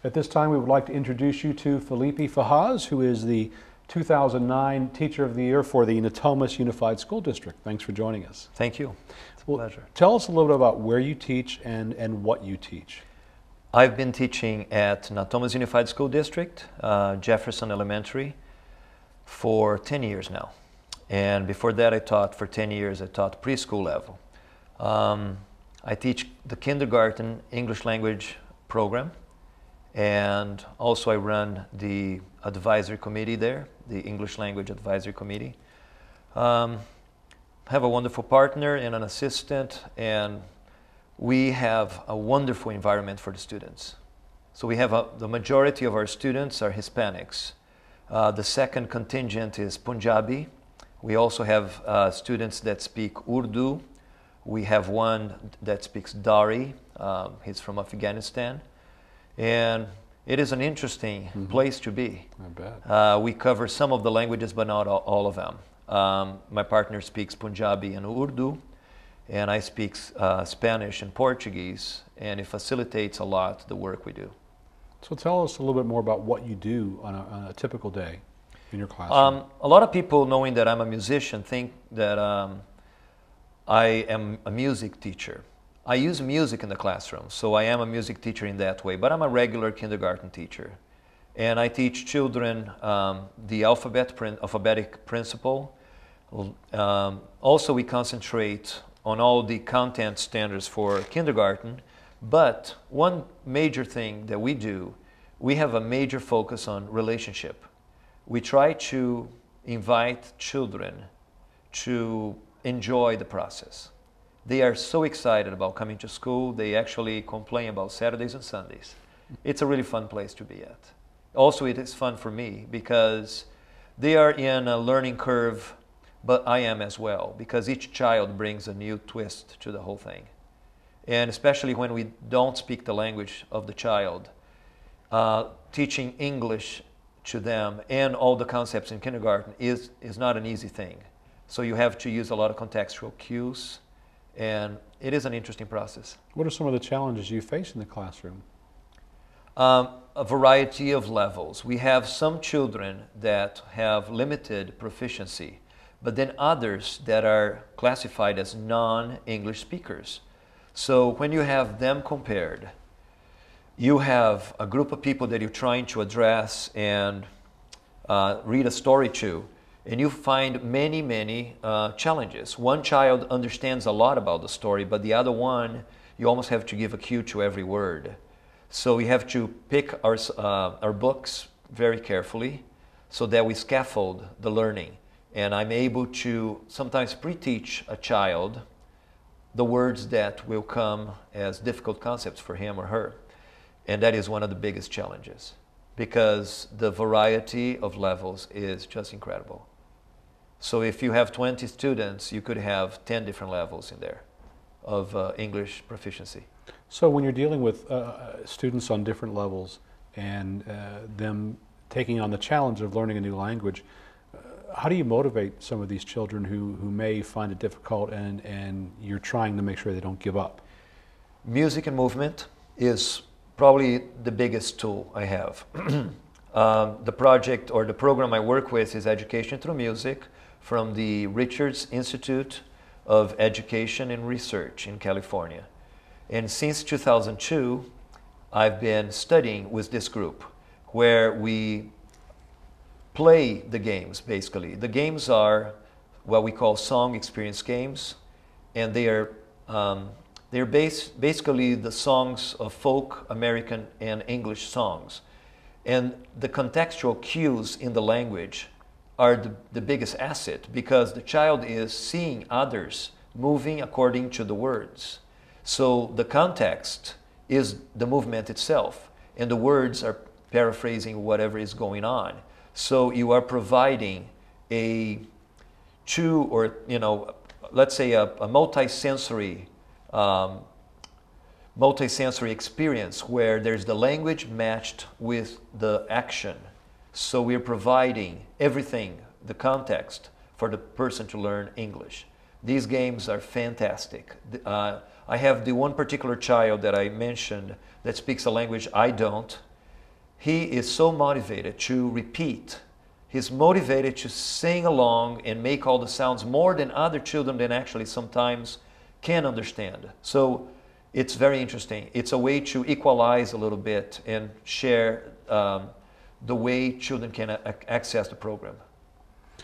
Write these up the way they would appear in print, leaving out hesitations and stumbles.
At this time, we would like to introduce you to Felipe Ferraz, who is the 2009 Teacher of the Year for the Natomas Unified School District. Thanks for joining us. Thank you. It's a pleasure. Tell us a little bit about where you teach and what you teach. I've been teaching at Natomas Unified School District, Jefferson Elementary, for 10 years now. And before that, I taught for 10 years, I taught preschool level. I teach the kindergarten English language program, and also I run the advisory committee there, the English language advisory committee. I have a wonderful partner and an assistant, and we have a wonderful environment for the students. So we have the majority of our students are Hispanics. The second contingent is Punjabi. We also have students that speak Urdu. We have one that speaks Dari. He's from Afghanistan. And it is an interesting place to be. I bet. We cover some of the languages, but not all of them. My partner speaks Punjabi and Urdu, and I speak Spanish and Portuguese, and it facilitates a lot the work we do. So tell us a little bit more about what you do on a typical day in your classroom. A lot of people, knowing that I'm a musician, think that I am a music teacher. I use music in the classroom, so I am a music teacher in that way, but I'm a regular kindergarten teacher. And I teach children the alphabetic principle. Also, we concentrate on all the content standards for kindergarten, but one major thing that we do, we have a major focus on relationship. We try to invite children to enjoy the process. They are so excited about coming to school, they actually complain about Saturdays and Sundays. It's a really fun place to be at. Also, it is fun for me because they are in a learning curve, but I am as well, because each child brings a new twist to the whole thing. And especially when we don't speak the language of the child, teaching English to them and all the concepts in kindergarten is not an easy thing. So you have to use a lot of contextual cues, and it is an interesting process. What are some of the challenges you face in the classroom? A variety of levels. We have some children that have limited proficiency, but then others that are classified as non-English speakers. So when you have them compared, you have a group of people that you're trying to address and read a story to, and you find many challenges. One child understands a lot about the story, but the other one, you almost have to give a cue to every word. So we have to pick our books very carefully so that we scaffold the learning. And I'm able to sometimes pre-teach a child the words that will come as difficult concepts for him or her. And that is one of the biggest challenges, because the variety of levels is just incredible. So if you have 20 students, you could have 10 different levels in there of English proficiency. So when you're dealing with students on different levels and them taking on the challenge of learning a new language, how do you motivate some of these children who may find it difficult, and you're trying to make sure they don't give up? Music and movement is probably the biggest tool I have. The project or the program I work with is Education Through Music from the Richards Institute of Education and Research in California. And since 2002, I've been studying with this group where we play the games, basically. The games are what we call song experience games, and they're basically the songs of folk, American, and English songs. And the contextual cues in the language are the biggest asset, because the child is seeing others moving according to the words. So the context is the movement itself, and the words are paraphrasing whatever is going on. So you are providing a let's say a multi-sensory experience where there's the language matched with the action. So we're providing everything, the context, for the person to learn English. These games are fantastic. I have the one particular child that I mentioned that speaks a language I don't, he is so motivated to repeat. He's motivated to sing along and make all the sounds more than other children that actually sometimes can understand. So it's very interesting. It's a way to equalize a little bit and share the way children can access the program.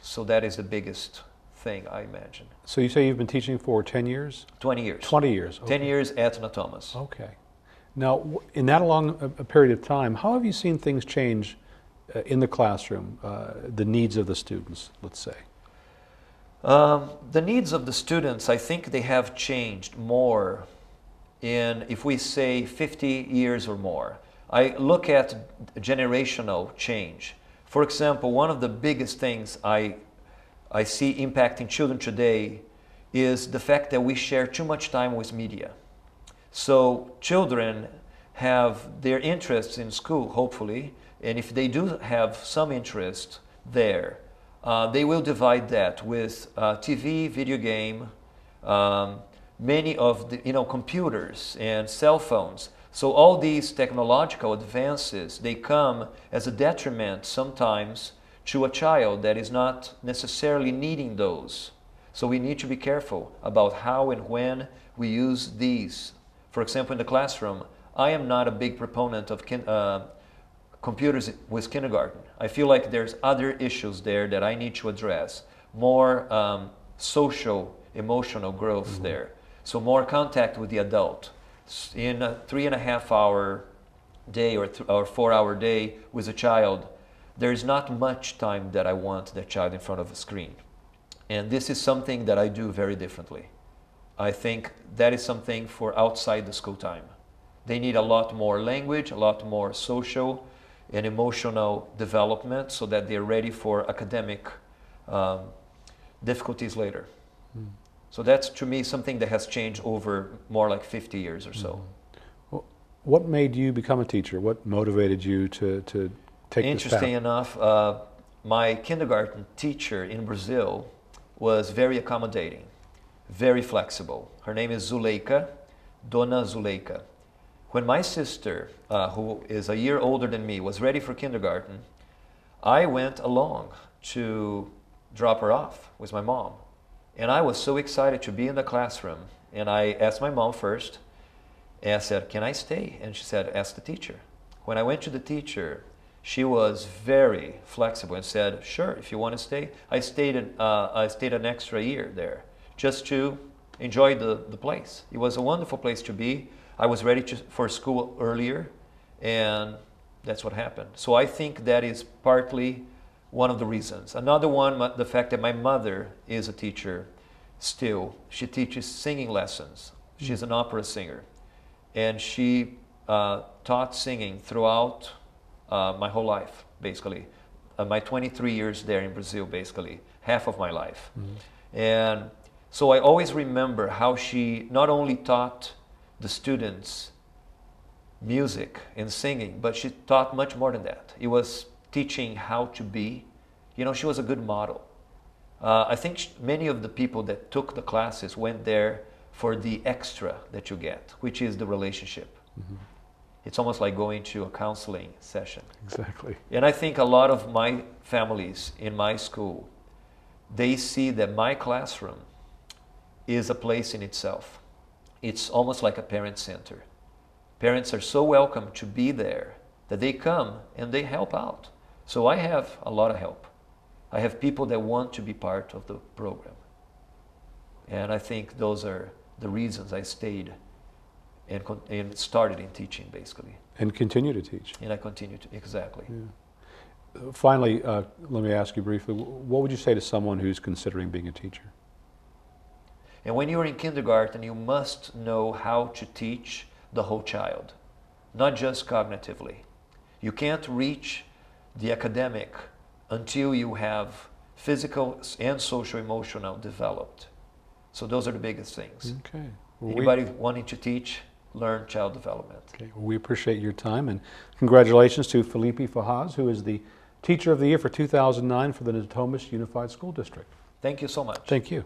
So that is the biggest thing, I imagine. So you say you've been teaching for 10 years? 20 years. 20 years. Okay. 10 years at Thomas. Okay. Now, in that long a period of time, how have you seen things change in the classroom, the needs of the students, let's say? The needs of the students, I think they have changed more in, if we say 50 years or more. I look at generational change. For example, one of the biggest things I see impacting children today is the fact that we share too much time with media. So children have their interests in school, hopefully, and if they do have some interest there, they will divide that with TV, video game, many of the computers and cell phones. So all these technological advances, they come as a detriment sometimes to a child that is not necessarily needing those. So we need to be careful about how and when we use these. For example, in the classroom, I am not a big proponent of computers with kindergarten. I feel like there's other issues there that I need to address. More social, emotional growth there. So more contact with the adult. In a 3.5-hour day or 4-hour day with a child, there is not much time that I want that child in front of a screen. And this is something that I do very differently. I think that is something for outside the school time. They need a lot more language, a lot more social and emotional development so that they're ready for academic difficulties later. So that's, to me, something that has changed over more like 50 years or so. Well, what made you become a teacher? What motivated you to take this path? Interesting enough, my kindergarten teacher in Brazil was very accommodating, very flexible. Her name is Zuleika, Dona Zuleika. When my sister, who is a year older than me, was ready for kindergarten, I went along to drop her off with my mom. And I was so excited to be in the classroom. And I asked my mom first, and I said, "Can I stay?" And she said, "Ask the teacher." When I went to the teacher, she was very flexible and said, "Sure, if you want to stay." I stayed an extra year there just to enjoy the place. It was a wonderful place to be. I was ready for school earlier, and that's what happened. So I think that is partly one of the reasons. Another one, the fact that my mother is a teacher still. She teaches singing lessons. She's an opera singer. And she taught singing throughout my whole life, basically. My 23 years there in Brazil, basically. Half of my life. And so I always remember how she not only taught the students music and singing, but she taught much more than that. It was teaching how to be. You know, she was a good model. I think many of the people that took the classes went there for the extra that you get, which is the relationship. It's almost like going to a counseling session. Exactly. And I think a lot of my families in my school, they see that my classroom is a place in itself. It's almost like a parent center. Parents are so welcome to be there that they come and they help out. So I have a lot of help. I have people that want to be part of the program. And I think those are the reasons I stayed and started in teaching, basically. And continue to teach. And I continue to, exactly. Yeah. Finally, let me ask you briefly, what would you say to someone who's considering being a teacher? And when you're in kindergarten, you must know how to teach the whole child, not just cognitively. You can't reach the academic until you have physical and social emotional developed. So those are the biggest things. Okay. Well, anybody wanting to teach, learn child development. Okay. Well, we appreciate your time, and congratulations to Felipe Ferraz, who is the Teacher of the Year for 2009 for the Natomas Unified School District. Thank you so much. Thank you.